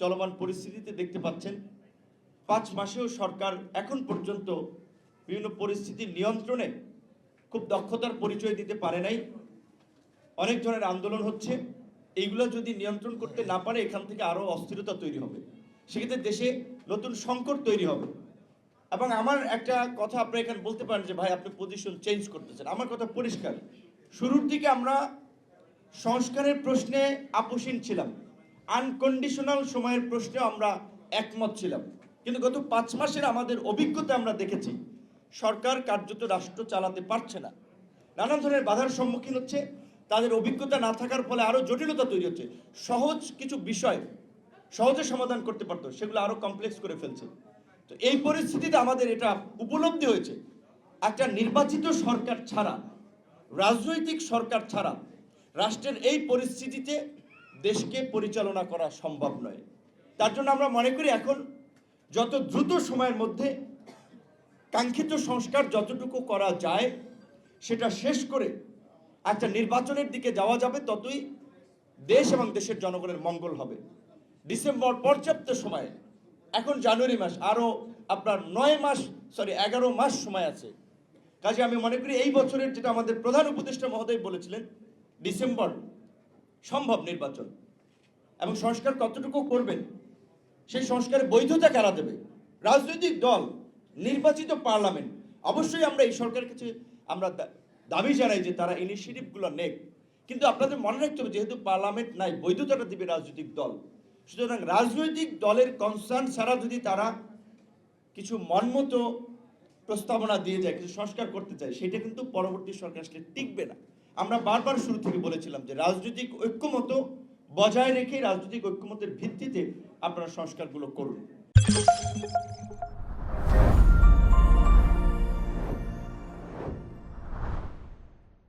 চলমান পরিস্থিতিতে দেখতে পাচ্ছেন 5 মাসেও সরকার এখন পর্যন্ত বিভিন্ন পরিস্থিতির নিয়ন্ত্রণে খুব দক্ষতার পরিচয় দিতে পারে নাই। অনেক ধরনের আন্দোলন হচ্ছে, এইগুলো যদি নিয়ন্ত্রণ করতে না পারে এখান থেকে আরও অস্থিরতা তৈরি হবে, সেক্ষেত্রে দেশে নতুন সংকট তৈরি হবে। এবং আমার একটা কথা আপনি এখানে বলতে পারেন যে ভাই আপনি পজিশন চেঞ্জ করতেছেন, আমার কথা পরিষ্কার। শুরুর দিকে আমরা সংস্কারের প্রশ্নে আপোষহীন ছিলাম, আনকন্ডিশনাল সময়ের প্রশ্নে আমরা একমত ছিলাম, কিন্তু গত 5 মাসের আমাদের অভিজ্ঞতা আমরা দেখেছি সরকার কার্যত রাষ্ট্র চালাতে পারছে না, নানান ধরনের বাধার সম্মুখীন হচ্ছে। তাদের অভিজ্ঞতা না থাকার ফলে আরও জটিলতা তৈরি হচ্ছে। সহজ কিছু বিষয় সহজে সমাধান করতে পারতো, সেগুলো আরও কমপ্লেক্স করে ফেলছে। তো এই পরিস্থিতিতে আমাদের এটা উপলব্ধি হয়েছে, একটা নির্বাচিত সরকার ছাড়া, রাজনৈতিক সরকার ছাড়া রাষ্ট্রের এই পরিস্থিতিতে দেশকে পরিচালনা করা সম্ভব নয়। তার জন্য আমরা মনে করি এখন যত দ্রুত সময়ের মধ্যে কাঙ্ক্ষিত সংস্কার যতটুকু করা যায় সেটা শেষ করে একটা নির্বাচনের দিকে যাওয়া যাবে, ততই দেশ এবং দেশের জনগণের মঙ্গল হবে। ডিসেম্বর পর্যাপ্ত সময়, এখন জানুয়ারি মাস, আরও আপনার 11 মাস সময় আছে। কাজে আমি মনে করি এই বছরের, যেটা আমাদের প্রধান উপদেষ্টা মহোদয় বলেছিলেন, ডিসেম্বর সম্ভব নির্বাচন। এবং সংস্কার কতটুকু করবেন, সেই সংস্কারের বৈধতা কারা দেবে? রাজনৈতিক দল, নির্বাচিত পার্লামেন্ট। অবশ্যই আমরা এই সরকারের কাছে আমরা দাবি জানাই যে তারা ইনিশিয়েটিভগুলো নেক, কিন্তু আপনাদের মনে রাখতে হবে যেহেতু পার্লামেন্ট নাই, বৈধতাটা দিবে রাজনৈতিক দল। সুতরাং রাজনৈতিক দলের কনসার্ন ছাড়া যদি তারা কিছু মনমতো প্রস্তাবনা দিয়ে যায়, কিছু সংস্কার করতে চায়, সেটা কিন্তু পরবর্তী সরকার আসলে টিকবে না। আমরা বারবার শুরু থেকে বলেছিলাম যে রাজনৈতিক ঐক্যমত বজায় রেখে রাজনৈতিক ঐক্যমতের ভিত্তিতে আপনারা সংস্কারগুলো করুন।